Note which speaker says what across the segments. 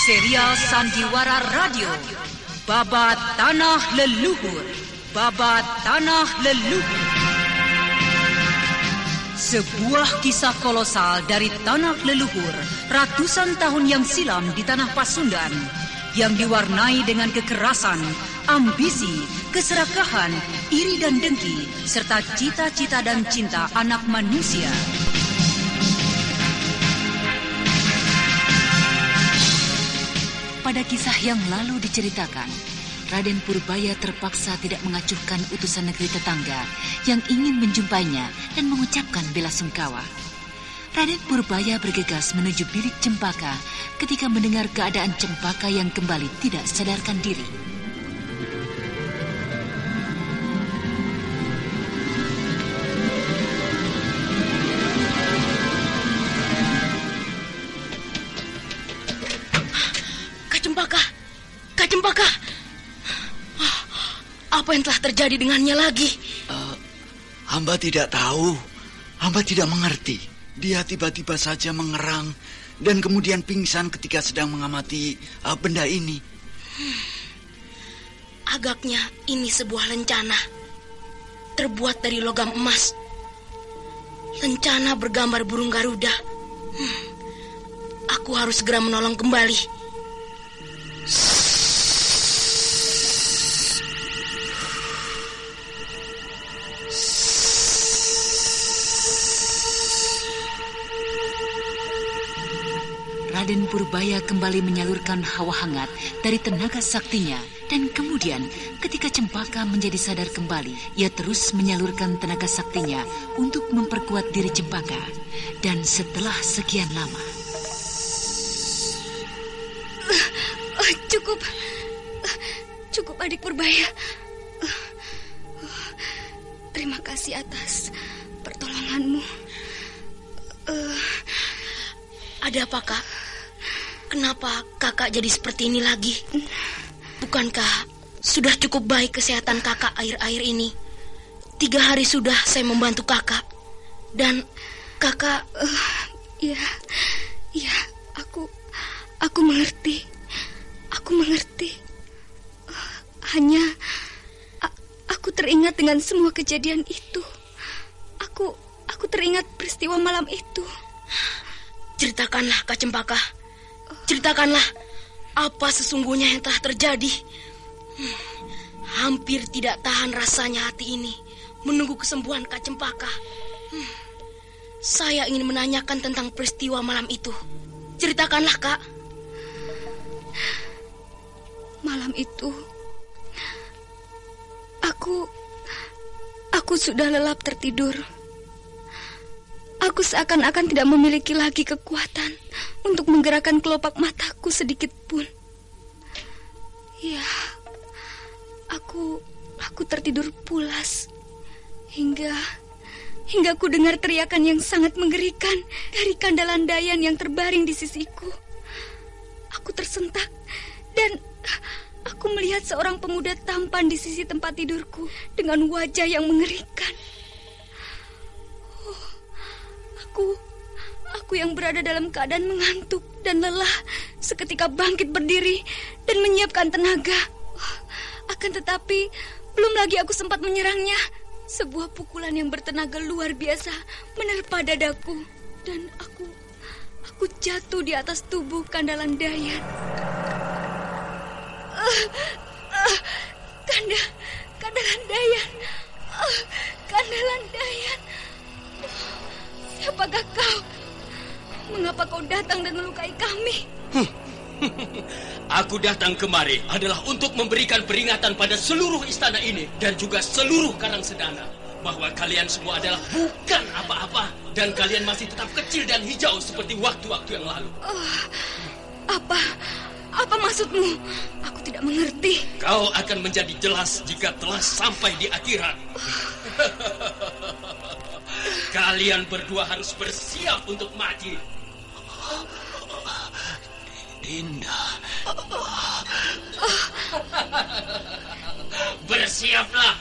Speaker 1: Serial Sandiwara Radio, Babat Tanah Leluhur, Babat Tanah Leluhur. Sebuah kisah kolosal dari tanah leluhur ratusan tahun yang silam di tanah Pasundan, yang diwarnai dengan kekerasan, ambisi, keserakahan, iri dan dengki, serta cita-cita dan cinta anak manusia. Pada kisah yang lalu diceritakan, Raden Purbaya terpaksa tidak mengacuhkan utusan negeri tetangga yang ingin menjumpainya dan mengucapkan bela sungkawa. Raden Purbaya bergegas menuju bilik Cempaka ketika mendengar keadaan Cempaka yang kembali tidak sadarkan diri.
Speaker 2: Kak Cempaka, apa yang telah terjadi dengannya lagi?
Speaker 3: Hamba tidak tahu. Hamba tidak mengerti. Dia tiba-tiba saja mengerang dan kemudian pingsan ketika sedang mengamati benda ini.
Speaker 2: Agaknya ini sebuah lencana terbuat dari logam emas. Lencana bergambar burung Garuda. Aku harus segera menolong kembali.
Speaker 1: Raden Purbaya kembali menyalurkan hawa hangat dari tenaga saktinya, dan kemudian ketika Cempaka menjadi sadar kembali, ia terus menyalurkan tenaga saktinya untuk memperkuat diri Cempaka. Dan setelah sekian lama,
Speaker 4: Cukup adik Purbaya. Terima kasih atas pertolonganmu.
Speaker 2: Ada apa, Kak? Kenapa kakak jadi seperti ini lagi? Bukankah sudah cukup baik kesehatan kakak akhir-akhir ini? 3 hari sudah saya membantu kakak. Dan kakak...
Speaker 4: Ya, aku mengerti. Aku mengerti. Hanya aku teringat dengan semua kejadian itu. Aku teringat peristiwa malam itu.
Speaker 2: Ceritakanlah, Kak Cempaka. Ceritakanlah apa sesungguhnya yang telah terjadi. Hampir tidak tahan rasanya hati ini menunggu kesembuhan Kak Cempaka. Saya ingin menanyakan tentang peristiwa malam itu. Ceritakanlah, Kak.
Speaker 4: Malam itu aku sudah lelap tertidur. Aku seakan-akan tidak memiliki lagi kekuatan untuk menggerakkan kelopak mataku sedikit pun. Ya, aku tertidur pulas hingga aku dengar teriakan yang sangat mengerikan dari Kandalan Dayan yang terbaring di sisiku. Aku tersentak dan aku melihat seorang pemuda tampan di sisi tempat tidurku dengan wajah yang mengerikan. Aku yang berada dalam keadaan mengantuk dan lelah seketika bangkit berdiri dan menyiapkan tenaga. Akan tetapi belum lagi aku sempat menyerangnya, sebuah pukulan yang bertenaga luar biasa menerpa dadaku dan aku jatuh di atas tubuh Kandalan Dayan. Kandalan Dayan. Kandalan Dayan. Siapakah kau? Mengapa kau datang dan melukai kami?
Speaker 5: Aku datang kemari adalah untuk memberikan peringatan pada seluruh istana ini dan juga seluruh Karang Sedana bahwa kalian semua adalah bukan apa-apa dan kalian masih tetap kecil dan hijau seperti waktu-waktu yang lalu.
Speaker 4: Apa maksudmu? Aku tidak mengerti.
Speaker 5: Kau akan menjadi jelas jika telah sampai di akhirat. Kalian berdua harus bersiap untuk mati.
Speaker 3: Dinda.
Speaker 5: Bersiaplah.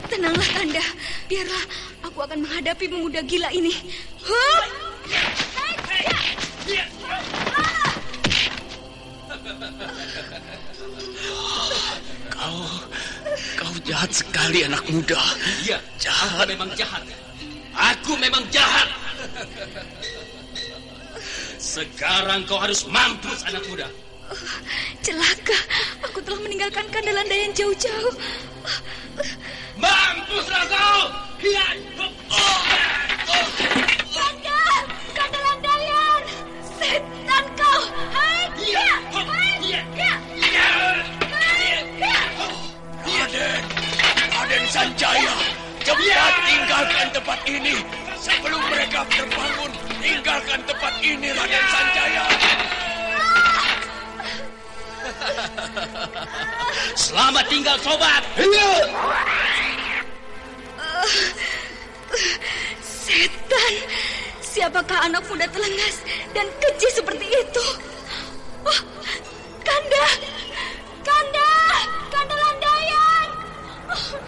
Speaker 4: Tenanglah, Kanda. Biarlah aku akan menghadapi pemuda gila ini.
Speaker 5: Kau jahat sekali, anak muda. Iya, jahat. Aku memang jahat. Sekarang kau harus mampus, anak muda.
Speaker 4: Celaka, aku telah meninggalkan Kandalandayan jauh-jauh.
Speaker 5: Mampuslah kau!
Speaker 4: Kandalandayan! Setan kau!
Speaker 5: Raden Sanjaya, cepat tinggalkan tempat ini. Sebelum mereka terbangun, tinggalkan tempat ini, Raden Sanjaya. Selamat tinggal, sobat.
Speaker 4: Setan, siapakah anak muda telengas dan keji seperti itu? Oh, Kandalandayan! Oh,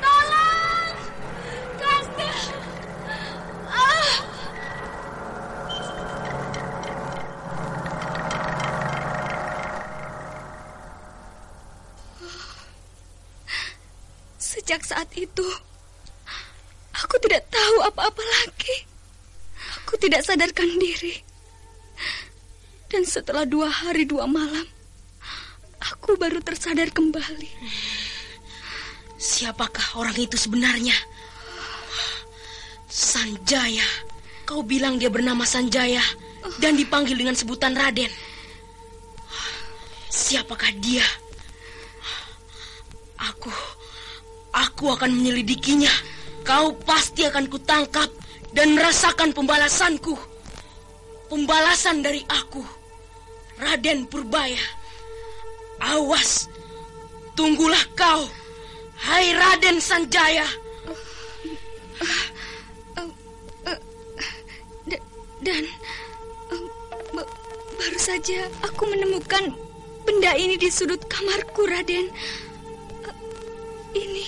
Speaker 4: tolong, Kanda! Sejak saat itu, aku tidak tahu apa-apa lagi. Aku tidak sadarkan diri. Dan setelah 2 hari 2 malam, aku baru tersadar kembali.
Speaker 2: Siapakah orang itu sebenarnya? Sanjaya. Kau bilang dia bernama Sanjaya dan dipanggil dengan sebutan Raden. Siapakah dia? Aku akan menyelidikinya. Kau pasti akan kutangkap dan merasakan pembalasanku. Pembalasan dari aku, Raden Purbaya. Awas, tunggulah kau, hai Raden Sanjaya.
Speaker 4: Baru saja aku menemukan benda ini di sudut kamarku, Raden. Ini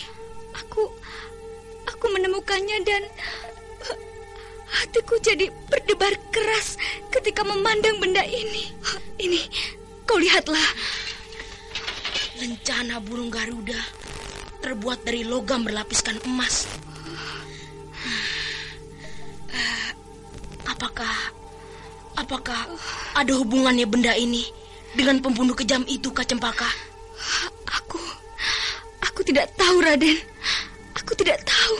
Speaker 4: aku menemukannya dan hatiku jadi berdebar keras ketika memandang benda ini. Ini, kau lihatlah.
Speaker 2: Lencana burung Garuda terbuat dari logam berlapiskan emas. Apakah ada hubungannya benda ini dengan pembunuh kejam itu, Kak Cempaka?
Speaker 4: Aku tidak tahu, Raden. Aku tidak tahu.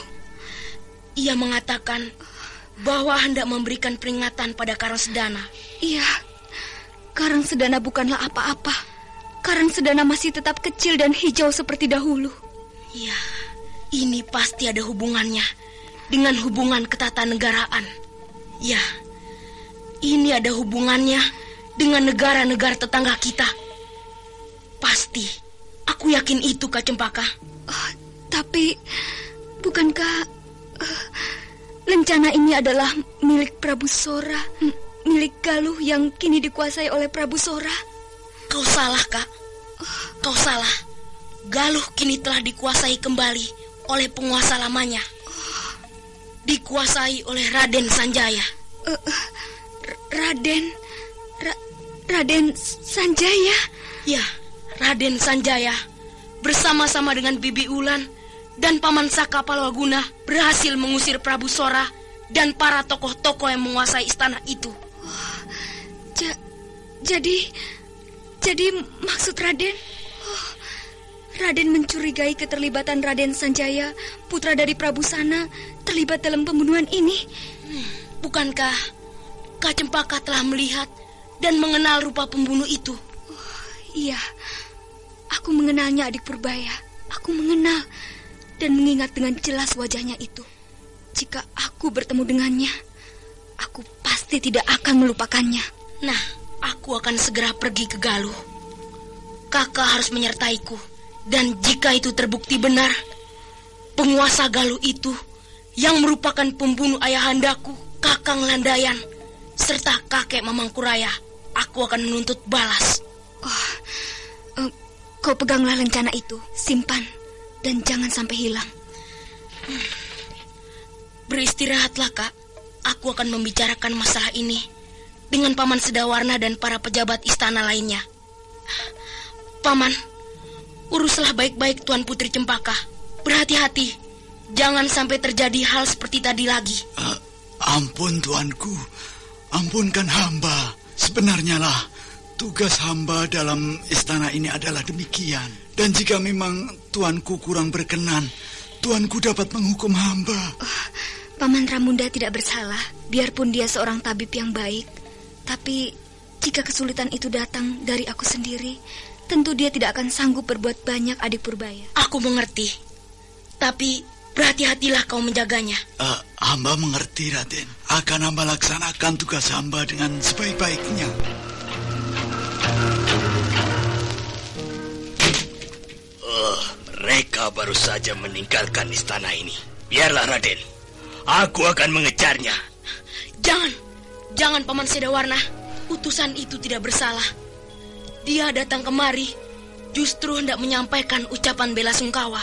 Speaker 2: Ia mengatakan bahwa hendak memberikan peringatan pada Karangsedana.
Speaker 4: Iya, Karangsedana bukanlah apa-apa. Karangsedana masih tetap kecil dan hijau seperti dahulu.
Speaker 2: Iya, ini pasti ada hubungannya dengan hubungan ketatanegaraan. Ya, ini ada hubungannya dengan negara-negara tetangga kita. Pasti, aku yakin itu, Kak Cempaka.
Speaker 4: Tapi, bukankah lencana ini adalah milik Prabu Sora, milik Galuh yang kini dikuasai oleh Prabu Sora?
Speaker 2: Kau salah, Kak. Kau salah. Galuh kini telah dikuasai kembali oleh penguasa lamanya. Dikuasai oleh Raden Sanjaya.
Speaker 4: Raden Sanjaya?
Speaker 2: Ya, Raden Sanjaya bersama-sama dengan Bibi Ulan dan Paman Saka Palwaguna berhasil mengusir Prabu Sora dan para tokoh-tokoh yang menguasai istana itu.
Speaker 4: Jadi maksud Raden, Raden mencurigai keterlibatan Raden Sanjaya, putra dari Prabu Sana, terlibat dalam pembunuhan ini.
Speaker 2: Bukankah Kak Cempaka telah melihat dan mengenal rupa pembunuh itu?
Speaker 4: Iya, aku mengenalnya, adik Purbaya. Aku mengenal dan mengingat dengan jelas wajahnya itu. Jika aku bertemu dengannya, aku pasti tidak akan melupakannya.
Speaker 2: Nah, aku akan segera pergi ke Galuh. Kakak harus menyertaiku. Dan jika itu terbukti benar, penguasa Galuh itu yang merupakan pembunuh ayahandaku, Kakang Landayan, serta kakek Mamangkuraya, aku akan menuntut balas.
Speaker 4: Kau peganglah lencana itu, simpan, dan jangan sampai hilang.
Speaker 2: Beristirahatlah, Kak. Aku akan membicarakan masalah ini dengan Paman Sedawarna dan para pejabat istana lainnya. Paman, uruslah baik-baik Tuan Putri Cempaka. Berhati-hati, jangan sampai terjadi hal seperti tadi lagi.
Speaker 3: Ampun tuanku, ampunkan hamba. Sebenarnya lah, tugas hamba dalam istana ini adalah demikian. Dan jika memang tuanku kurang berkenan, tuanku dapat menghukum hamba.
Speaker 4: Paman Ramunda tidak bersalah, biarpun dia seorang tabib yang baik. Tapi jika kesulitan itu datang dari aku sendiri, tentu dia tidak akan sanggup berbuat banyak, Adik Purbaya.
Speaker 2: Aku mengerti, tapi berhati-hatilah kau menjaganya.
Speaker 3: Hamba mengerti, Raden. Akan hamba laksanakan tugas hamba dengan sebaik-baiknya.
Speaker 5: Mereka baru saja meninggalkan istana ini. Biarlah, Raden. Aku akan mengejarnya.
Speaker 2: Jangan Paman Sedawarna. Utusan itu tidak bersalah. Dia datang kemari justru hendak menyampaikan ucapan bela sungkawa.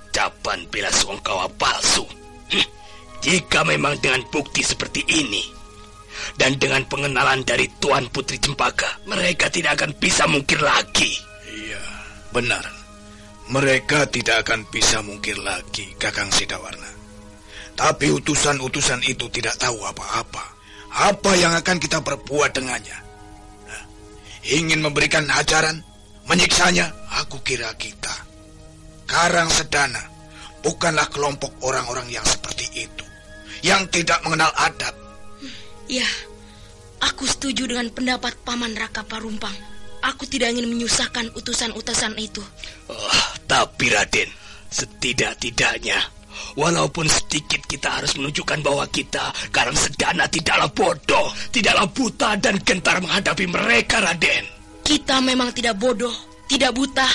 Speaker 5: Ucapan bela sungkawa palsu. Jika memang dengan bukti seperti ini dan dengan pengenalan dari Tuan Putri Cempaka, mereka tidak akan bisa mungkir lagi.
Speaker 6: Iya, benar. Mereka tidak akan bisa mungkir lagi, Kakang Sedawarna. Tapi utusan-utusan itu tidak tahu apa-apa. Apa yang akan kita perbuat dengannya? Ingin memberikan ajaran, menyiksanya, aku kira kita. Karang Sedana bukanlah kelompok orang-orang yang seperti itu, yang tidak mengenal adab.
Speaker 2: Ya, aku setuju dengan pendapat Paman Raka Parumpang. Aku tidak ingin menyusahkan utusan-utusan itu.
Speaker 5: Tapi Raden, setidak-tidaknya, walaupun sedikit kita harus menunjukkan bahwa kita, Karang Sedana, tidaklah bodoh, tidaklah buta dan gentar menghadapi mereka, Raden.
Speaker 2: Kita memang tidak bodoh, tidak buta,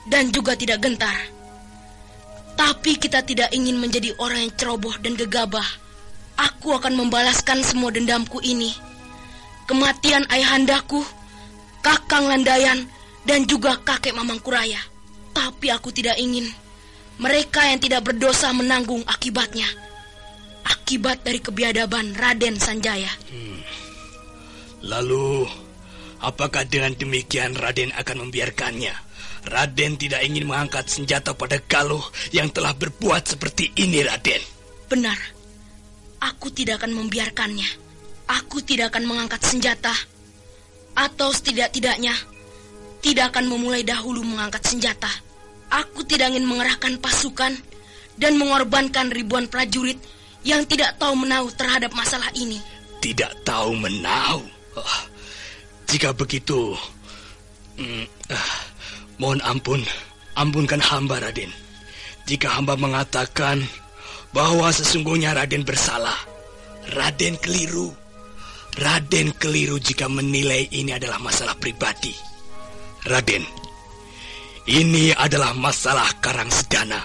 Speaker 2: dan juga tidak gentar. Tapi kita tidak ingin menjadi orang yang ceroboh dan gegabah. Aku akan membalaskan semua dendamku ini. Kematian ayahandaku, Kakang Landayan, dan juga kakek Mamangkuraya. Tapi aku tidak ingin mereka yang tidak berdosa menanggung akibatnya. Akibat dari kebiadaban Raden Sanjaya.
Speaker 5: Lalu, apakah dengan demikian Raden akan membiarkannya? Raden tidak ingin mengangkat senjata pada Galuh yang telah berbuat seperti ini, Raden.
Speaker 2: Benar. Aku tidak akan membiarkannya. Aku tidak akan mengangkat senjata. Atau setidak-tidaknya tidak akan memulai dahulu mengangkat senjata. Aku tidak ingin mengerahkan pasukan dan mengorbankan ribuan prajurit yang tidak tahu menahu terhadap masalah ini.
Speaker 5: Tidak tahu menahu? Jika begitu, mohon ampunkan hamba, Raden. Jika hamba mengatakan bahwa sesungguhnya Raden bersalah, Raden keliru. Raden keliru jika menilai ini adalah masalah pribadi. Raden, ini adalah masalah Karang Sedana.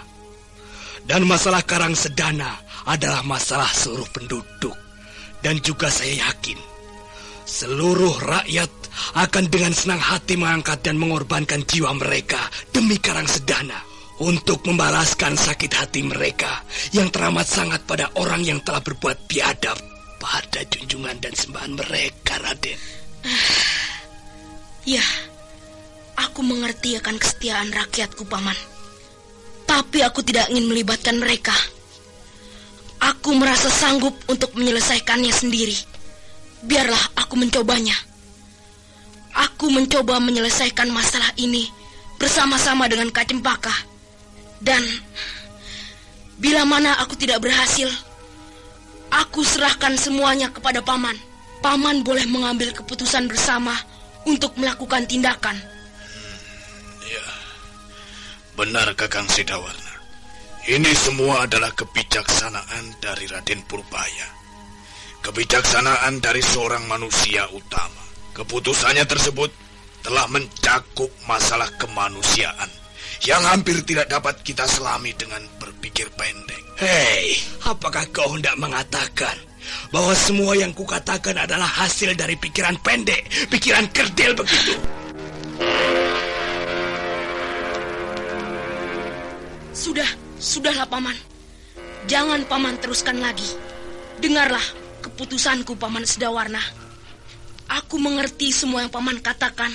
Speaker 5: Dan masalah Karang Sedana adalah masalah seluruh penduduk. Dan juga saya yakin seluruh rakyat akan dengan senang hati mengangkat dan mengorbankan jiwa mereka demi Karang Sedana untuk membalaskan sakit hati mereka yang teramat sangat pada orang yang telah berbuat biadab pada junjungan dan sembahan mereka, Raden.
Speaker 2: Ya, aku mengerti akan kesetiaan rakyatku, Paman. Tapi aku tidak ingin melibatkan mereka. Aku merasa sanggup untuk menyelesaikannya sendiri. Biarlah aku mencobanya. Aku mencoba menyelesaikan masalah ini bersama-sama dengan Kak Cempaka. Dan bila mana aku tidak berhasil, aku serahkan semuanya kepada Paman. Paman boleh mengambil keputusan bersama untuk melakukan tindakan.
Speaker 6: Ya, benar Kakang Sedawarna. Ini semua adalah kebijaksanaan dari Raden Purbaya. Kebijaksanaan dari seorang manusia utama. Keputusannya tersebut telah mencakup masalah kemanusiaan yang hampir tidak dapat kita selami dengan berpikir pendek.
Speaker 5: Hei, apakah kau hendak mengatakan bahwa semua yang kukatakan adalah hasil dari pikiran pendek, pikiran kerdil begitu?
Speaker 2: Sudahlah Paman. Jangan Paman teruskan lagi. Dengarlah keputusanku, Paman Sedawarna. Aku mengerti semua yang Paman katakan.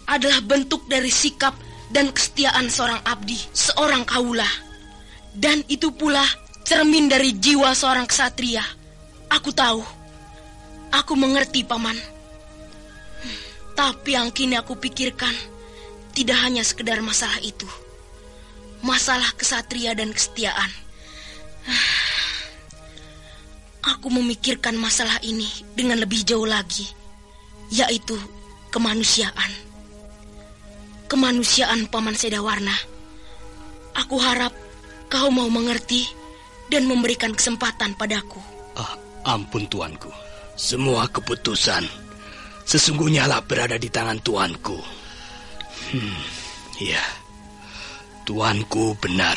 Speaker 2: adalah bentuk dari sikap dan kesetiaan seorang abdi, seorang kaula. Dan itu pula cermin dari jiwa seorang ksatria. Aku tahu, aku mengerti, Paman. Tapi yang kini aku pikirkan tidak hanya sekedar masalah itu. Masalah ksatria dan kesetiaan. Aku memikirkan masalah ini dengan lebih jauh lagi, yaitu kemanusiaan. Kemanusiaan, Paman Sedawarna. Aku harap kau mau mengerti dan memberikan kesempatan padaku.
Speaker 5: Ampun tuanku, semua keputusan sesungguhnya lah berada di tangan tuanku. Ya, tuanku benar.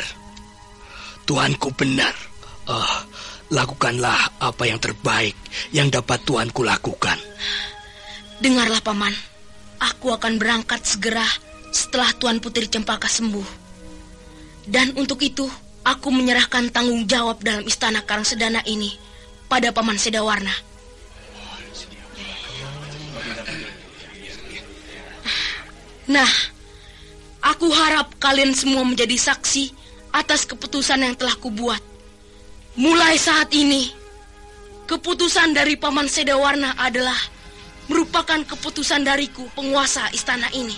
Speaker 5: Tuanku benar. Lakukanlah apa yang terbaik yang dapat tuanku lakukan.
Speaker 2: Dengarlah, Paman. Aku akan berangkat segera setelah Tuan Putri Cempaka sembuh. Dan untuk itu, aku menyerahkan tanggung jawab dalam istana Karangsedana ini pada Paman Sedawarna. Nah, aku harap kalian semua menjadi saksi atas keputusan yang telah kubuat. Mulai saat ini, keputusan dari Paman Sedawarna adalah merupakan keputusan dariku, penguasa istana ini.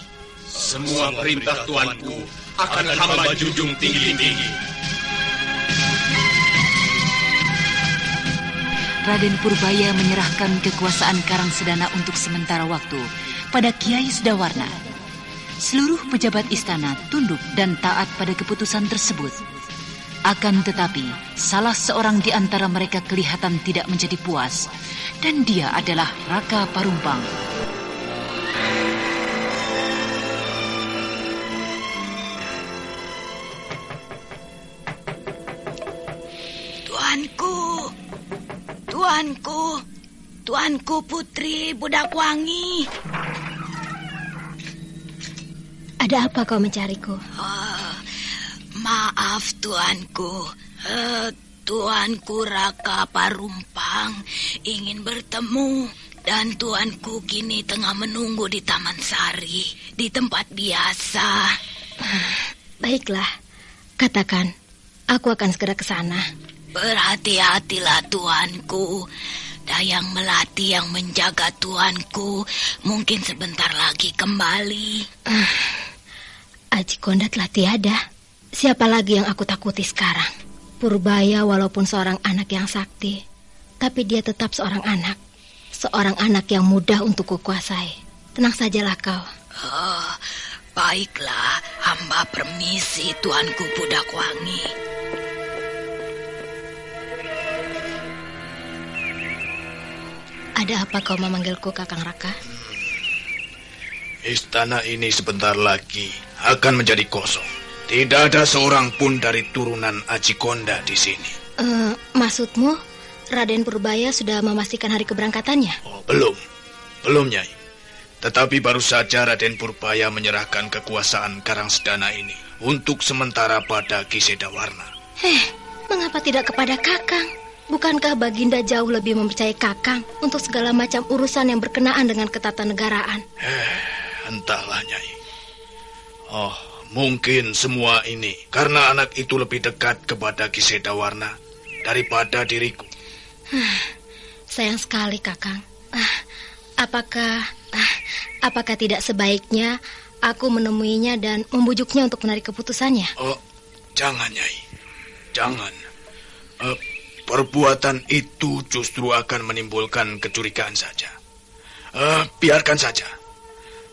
Speaker 7: Semua perintah tuanku akan hamba junjung tinggi-tinggi.
Speaker 1: Raden Purbaya menyerahkan kekuasaan Karangsedana untuk sementara waktu pada Kiai Sedawarna. Seluruh pejabat istana tunduk dan taat pada keputusan tersebut. Akan tetapi, salah seorang di antara mereka kelihatan tidak menjadi puas, dan dia adalah Raka Parumpang.
Speaker 8: Tuanku Putri Budakwangi.
Speaker 4: Ada apa kau mencariku?
Speaker 8: Maaf tuanku. Tuanku Raka Parumpang ingin bertemu, dan tuanku kini tengah menunggu di Taman Sari, di tempat biasa.
Speaker 4: Baiklah, katakan. Aku akan segera ke sana.
Speaker 8: Berhati-hatilah tuanku. Dayang Melati yang menjaga tuanku mungkin sebentar lagi kembali.
Speaker 4: Aji Konda telah tiada. Siapa lagi yang aku takuti sekarang? Purbaya walaupun seorang anak yang sakti, tapi dia tetap seorang anak. Seorang anak yang mudah untuk kukuasai. Tenang sajalah kau.
Speaker 8: Baiklah, hamba permisi tuanku Budakwangi.
Speaker 4: Ada apa kau memanggilku, Kakang Raka?
Speaker 6: Istana ini sebentar lagi akan menjadi kosong. Tidak ada seorang pun dari turunan Aji Konda di sini.
Speaker 4: Maksudmu, Raden Purbaya sudah memastikan hari keberangkatannya?
Speaker 6: Belum, Nyai. Tetapi baru saja Raden Purbaya menyerahkan kekuasaan Karangsedana ini untuk sementara pada Ki Sedawarna.
Speaker 4: Mengapa tidak kepada Kakang? Bukankah Baginda jauh lebih mempercayai Kakang untuk segala macam urusan yang berkenaan dengan ketatanegaraan?
Speaker 6: Entahlah, Nyai. Mungkin semua ini karena anak itu lebih dekat kepada Ki Sedawarna daripada diriku.
Speaker 4: Sayang sekali, Kakang. Apakah tidak sebaiknya aku menemuinya dan membujuknya untuk menarik keputusannya?
Speaker 6: Jangan, Nyai. Jangan. Perbuatan itu justru akan menimbulkan kecurigaan saja. Biarkan saja.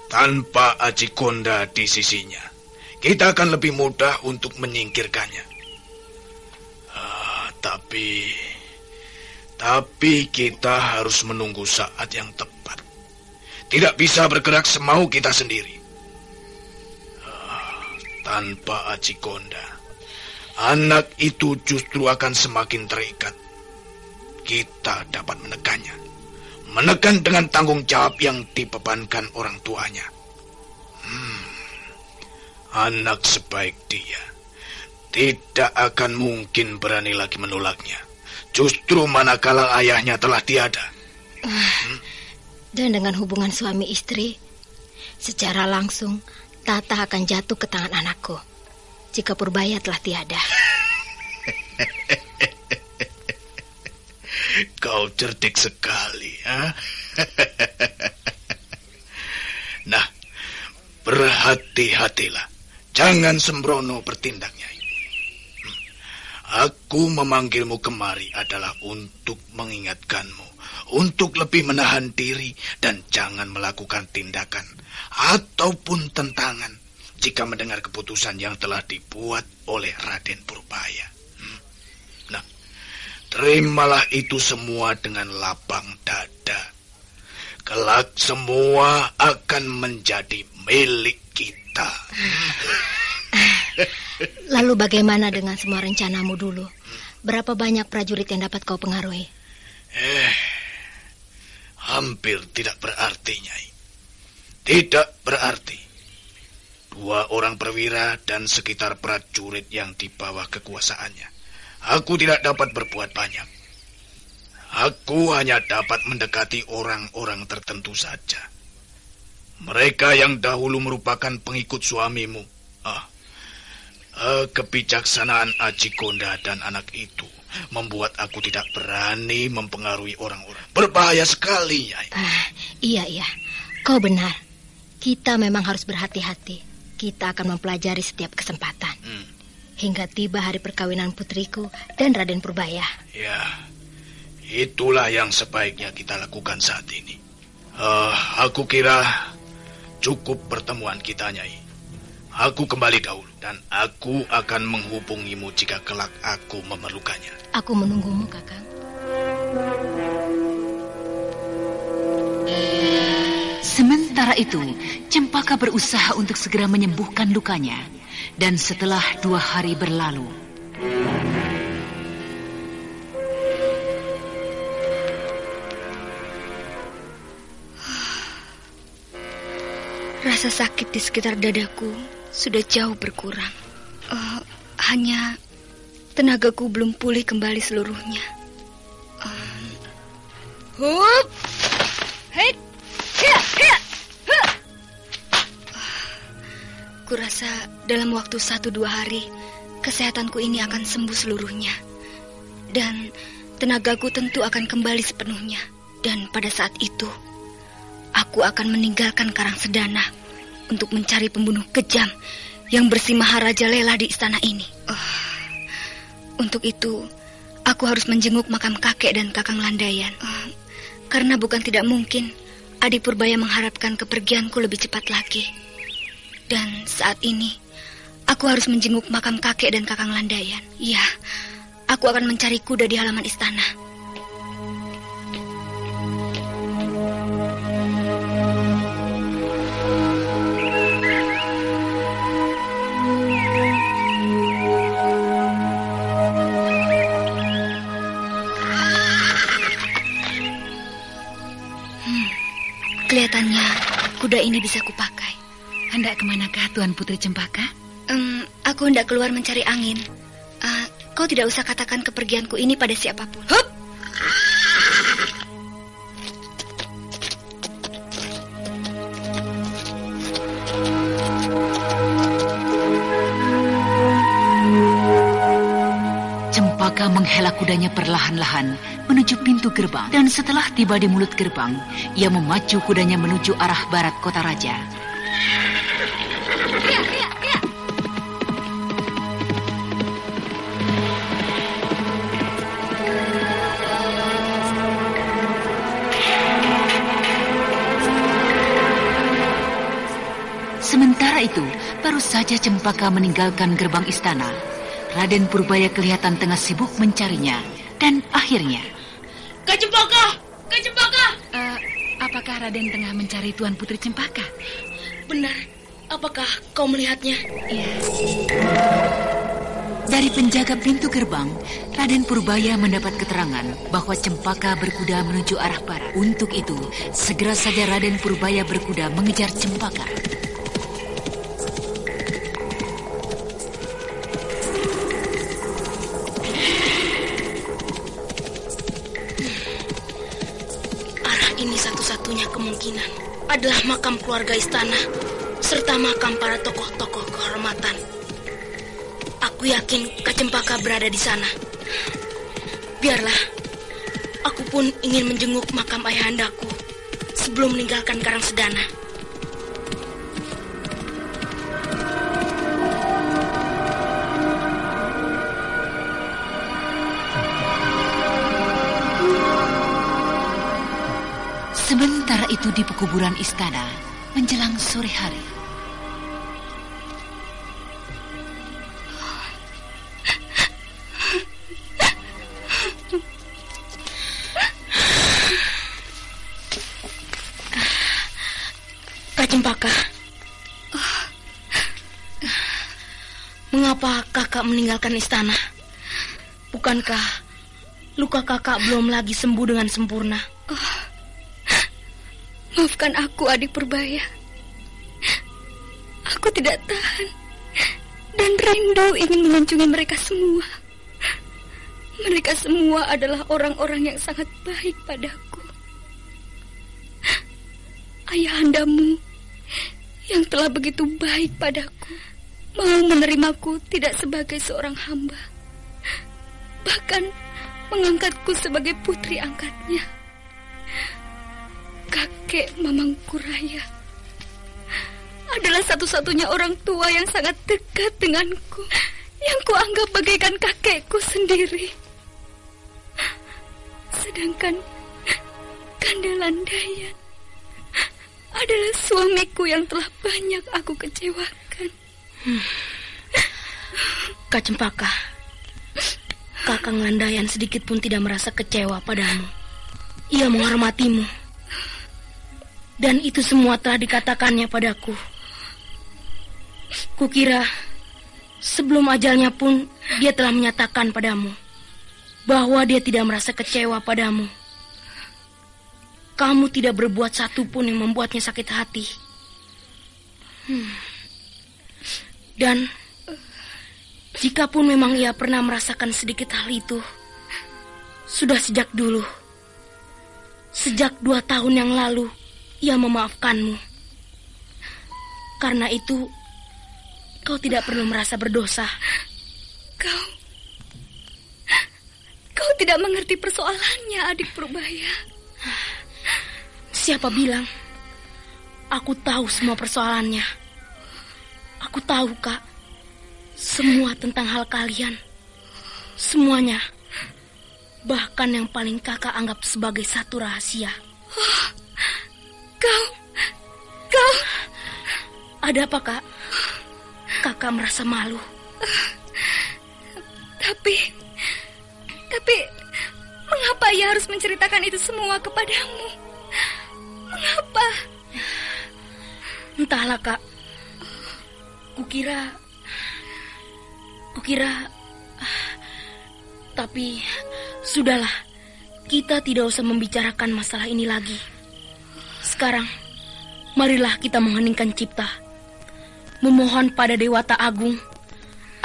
Speaker 6: Tanpa Aji Konda di sisinya, kita akan lebih mudah untuk menyingkirkannya. Tapi kita harus menunggu saat yang tepat. Tidak bisa bergerak semau kita sendiri. Tanpa Aji Konda, anak itu justru akan semakin terikat. Kita dapat menekannya. Menekan dengan tanggung jawab yang dibebankan orang tuanya. Anak sebaik dia tidak akan mungkin berani lagi menolaknya. Justru manakala ayahnya telah tiada.
Speaker 4: Dan dengan hubungan suami istri,
Speaker 2: Secara langsung, tata akan jatuh ke tangan anakku jika Purbaya telah tiada.
Speaker 6: Kau cerdik sekali, ha? Nah, berhati-hatilah. Jangan sembrono bertindaknya. Aku memanggilmu kemari adalah untuk mengingatkanmu, untuk lebih menahan diri dan jangan melakukan tindakan ataupun tentangan jika mendengar keputusan yang telah dibuat oleh Raden Purbaya. Nah, terimalah itu semua dengan lapang dada. Kelak semua akan menjadi milik kita.
Speaker 2: Lalu bagaimana dengan semua rencanamu dulu? Berapa banyak prajurit yang dapat kau pengaruhi?
Speaker 6: Hampir tidak berarti, Nyai. Tidak berarti. 2 orang perwira dan sekitar prajurit yang di bawah kekuasaannya. Aku tidak dapat berbuat banyak. Aku hanya dapat mendekati orang-orang tertentu saja. Mereka yang dahulu merupakan pengikut suamimu. Kebijaksanaan Aji Gonda dan anak itu membuat aku tidak berani mempengaruhi orang-orang. Berbahaya sekali, Nyai.
Speaker 2: Iya. Kau benar. Kita memang harus berhati-hati. Kita akan mempelajari setiap kesempatan. Hingga tiba hari perkawinan putriku dan Raden Purbaya.
Speaker 6: Ya, itulah yang sebaiknya kita lakukan saat ini. Aku kira cukup pertemuan kita, Nyai. Aku kembali dahulu dan aku akan menghubungimu jika kelak aku memerlukannya.
Speaker 2: Aku menunggumu, Kakang.
Speaker 1: Sementara itu, Cempaka berusaha untuk segera menyembuhkan lukanya. Dan setelah 2 hari berlalu,
Speaker 4: rasa sakit di sekitar dadaku sudah jauh berkurang. Hanya tenagaku belum pulih kembali seluruhnya. Kurasa dalam waktu 1-2 hari kesehatanku ini akan sembuh seluruhnya. Dan tenagaku tentu akan kembali sepenuhnya. Dan pada saat itu aku akan meninggalkan Karangsedana untuk mencari pembunuh kejam yang bersih Maharaja Lela di istana ini. Untuk itu, aku harus menjenguk makam kakek dan Kakang Landayan. Karena bukan tidak mungkin Adi Purbaya mengharapkan kepergianku lebih cepat lagi. Dan saat ini, aku harus menjenguk makam kakek dan Kakang Landayan. Ya, aku akan mencari kuda di halaman istana. Kelihatannya kuda ini bisa kupakai.
Speaker 1: hendak kemanakah Tuan Putri Cempaka?
Speaker 4: Aku hendak keluar mencari angin. Kau tidak usah katakan kepergianku ini pada siapapun. Hup!
Speaker 1: Cempaka menghela kudanya perlahan-lahan menuju pintu gerbang. Dan setelah tiba di mulut gerbang, ia memacu kudanya menuju arah barat kota raja. Sementara itu, baru saja Cempaka meninggalkan gerbang istana, Raden Purbaya kelihatan tengah sibuk mencarinya. Dan akhirnya...
Speaker 2: Kak Cempaka! Kak Cempaka!
Speaker 1: Apakah Raden tengah mencari Tuan Putri Cempaka?
Speaker 2: Benar. Apakah kau melihatnya?
Speaker 1: Iya. Dari penjaga pintu gerbang, Raden Purbaya mendapat keterangan bahwa Cempaka berkuda menuju arah barat. Untuk itu, segera saja Raden Purbaya berkuda mengejar Cempaka.
Speaker 2: Ini satu-satunya kemungkinan adalah makam keluarga istana serta makam para tokoh-tokoh kehormatan. Aku yakin Kak Cempaka berada di sana. Biarlah, aku pun ingin menjenguk makam ayahandaku sebelum meninggalkan Karangsedana.
Speaker 1: Sementara itu di pekuburan istana menjelang sore hari.
Speaker 2: Kak Cempaka, mengapa kakak meninggalkan istana? Bukankah luka kakak belum lagi sembuh dengan sempurna?
Speaker 4: Maafkan aku, adik Purbaya. Aku tidak tahan dan rindu ingin mengunjungi mereka semua. Mereka semua adalah orang-orang yang sangat baik padaku. Ayahandamu yang telah begitu baik padaku mau menerimaku tidak sebagai seorang hamba, bahkan mengangkatku sebagai putri angkatnya. Kakek Mamangkuraya adalah satu-satunya orang tua yang sangat dekat denganku, yang kuanggap bagaikan kakekku sendiri. Sedangkan Kandalandayan adalah suamiku yang telah banyak aku kecewakan.
Speaker 2: Kak Cempaka, Kakang Landayan sedikit pun tidak merasa kecewa padamu. Ia menghormatimu. Dan itu semua telah dikatakannya padaku. Kukira sebelum ajalnya pun dia telah menyatakan padamu bahwa dia tidak merasa kecewa padamu. Kamu tidak berbuat satu pun yang membuatnya sakit hati. Dan jikapun memang ia pernah merasakan sedikit hal itu, sudah sejak dulu. Sejak 2 tahun yang lalu ia memaafkanmu. Karena itu, kau tidak perlu merasa berdosa.
Speaker 4: Kau tidak mengerti persoalannya, adik Purbaya.
Speaker 2: Siapa bilang? Aku tahu semua persoalannya. Aku tahu, Kak. Semua tentang hal kalian. Semuanya. Bahkan yang paling kakak anggap sebagai satu rahasia. Kau. Ada apa, Kak? Kakak merasa malu.
Speaker 4: Tapi mengapa ia harus menceritakan itu semua kepadamu? Mengapa?
Speaker 2: Entahlah, Kak. Kukira. Tapi sudahlah. Kita tidak usah membicarakan masalah ini lagi. Sekarang, marilah kita mengheningkan cipta, memohon pada Dewata Agung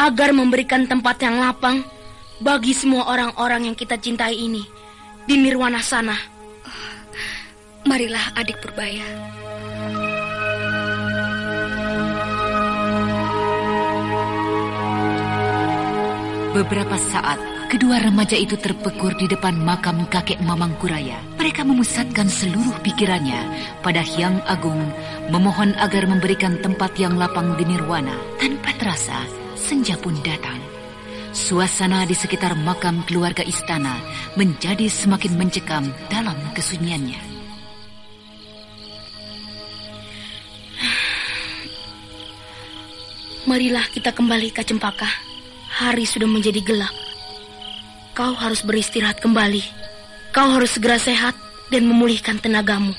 Speaker 2: agar memberikan tempat yang lapang bagi semua orang-orang yang kita cintai ini di nirwana sana.
Speaker 4: Marilah, adik Purbaya.
Speaker 1: Beberapa saat, kedua remaja itu terpekur di depan makam kakek Mamangkuraya. Mereka memusatkan seluruh pikirannya pada Hyang Agung, memohon agar memberikan tempat yang lapang di nirwana. Tanpa terasa, senja pun datang. Suasana di sekitar makam keluarga istana menjadi semakin mencekam dalam kesunyiannya.
Speaker 2: Marilah kita kembali, Kak Cempaka. Hari sudah menjadi gelap. Kau harus beristirahat kembali. Kau harus segera sehat dan memulihkan tenagamu.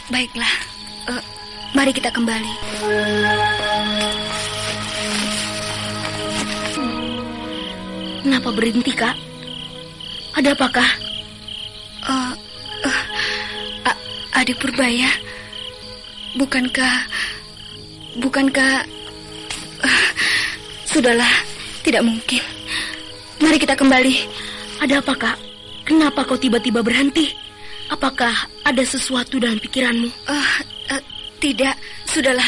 Speaker 4: Baiklah. Mari kita kembali.
Speaker 2: Kenapa berhenti, Kak? Ada apakah?
Speaker 4: Adik Purbaya, bukankah sudahlah, tidak mungkin. Mari kita kembali.
Speaker 2: Ada apa, Kak? Kenapa kau tiba-tiba berhenti? Apakah ada sesuatu dalam pikiranmu?
Speaker 4: Tidak, sudahlah.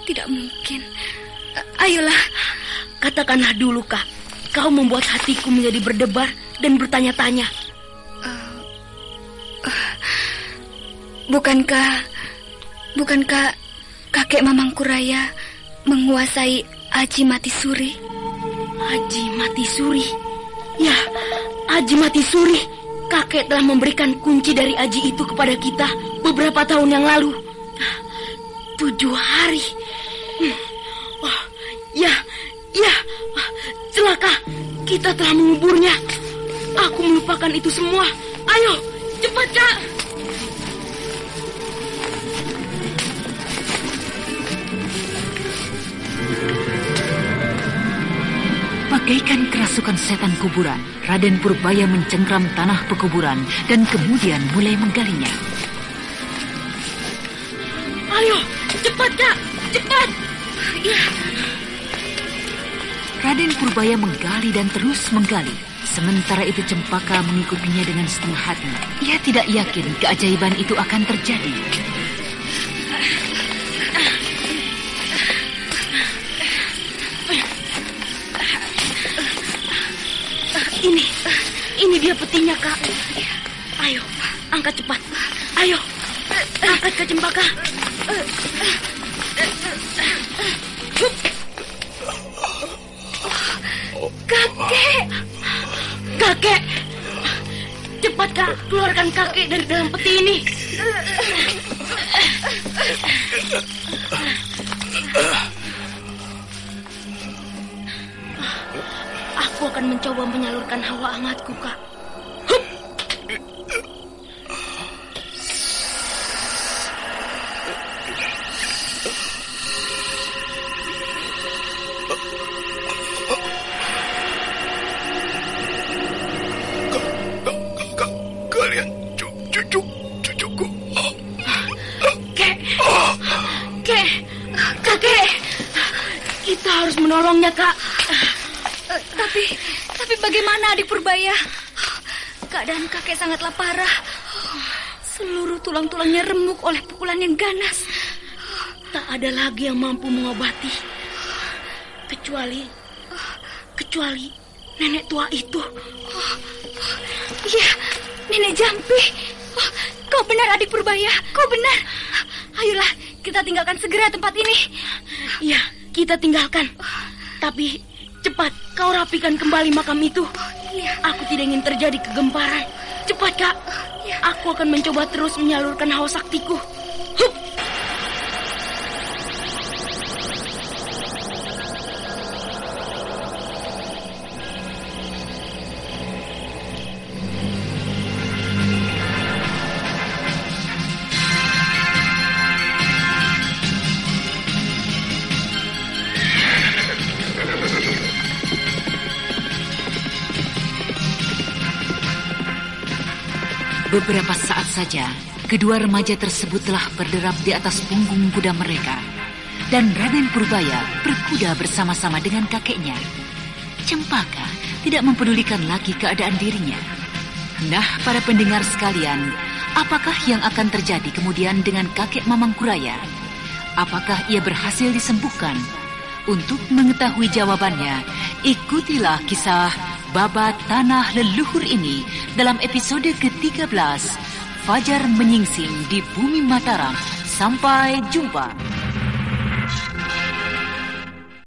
Speaker 4: Tidak mungkin. Ayolah.
Speaker 2: Katakanlah dulu, Kak. Kau membuat hatiku menjadi berdebar dan bertanya-tanya.
Speaker 4: Bukankah kakek Mamangku Raya menguasai Aji Mati Suri?
Speaker 2: Aji Mati Suri? Ya, Aji Mati Suri. Kakek telah memberikan kunci dari Aji itu kepada kita beberapa tahun yang lalu. 7 hari. Oh, ya, celaka. Kita telah menguburnya. Aku melupakan itu semua. Ayo, cepat, Kak.
Speaker 1: Bagaikan kerasukan setan kuburan, Raden Purbaya mencengkram tanah pekuburan dan kemudian mulai menggalinya.
Speaker 2: Ayo, cepat, Kak, cepat.
Speaker 4: Ya.
Speaker 1: Raden Purbaya menggali dan terus menggali. Sementara itu Cempaka mengikutinya dengan setengah hati. Ia tidak yakin keajaiban itu akan terjadi.
Speaker 2: Ini dia petinya, Kak. Ayo, angkat cepat. Ayo, angkat ke Cempaka. Kakek, cepat, Kak, keluarkan kakek dari dalam peti ini. Aku akan mencoba menyalurkan hawa hangatku, Kak.
Speaker 6: Kalian cucuku.
Speaker 2: Kakek, kita harus menolongnya, Kak.
Speaker 4: Tapi bagaimana adik Purbaya? Keadaan kakek sangatlah parah. Seluruh tulang-tulangnya remuk oleh pukulan yang ganas.
Speaker 2: Tak ada lagi yang mampu mengobati. Kecuali nenek tua itu.
Speaker 4: Iya, Nenek Jampi. Kau benar adik Purbaya, kau benar. Ayolah, kita tinggalkan segera tempat ini.
Speaker 2: Iya, kita tinggalkan. Tapi cepat, kau rapikan kembali makam itu. Aku tidak ingin terjadi kegemparan. Cepat, Kak. Aku akan mencoba terus menyalurkan hawa saktiku. Hup!
Speaker 1: Beberapa saat saja, kedua remaja tersebut telah berderap di atas punggung kuda mereka. Dan Raden Purbaya berkuda bersama-sama dengan kakeknya. Cempaka tidak mempedulikan lagi keadaan dirinya. Nah, para pendengar sekalian, apakah yang akan terjadi kemudian dengan kakek Mamangku Raya? Apakah ia berhasil disembuhkan? Untuk mengetahui jawabannya, ikutilah kisah Babat Tanah Leluhur ini dalam episode ke-13, Fajar Menyingsing di Bumi Mataram. Sampai jumpa.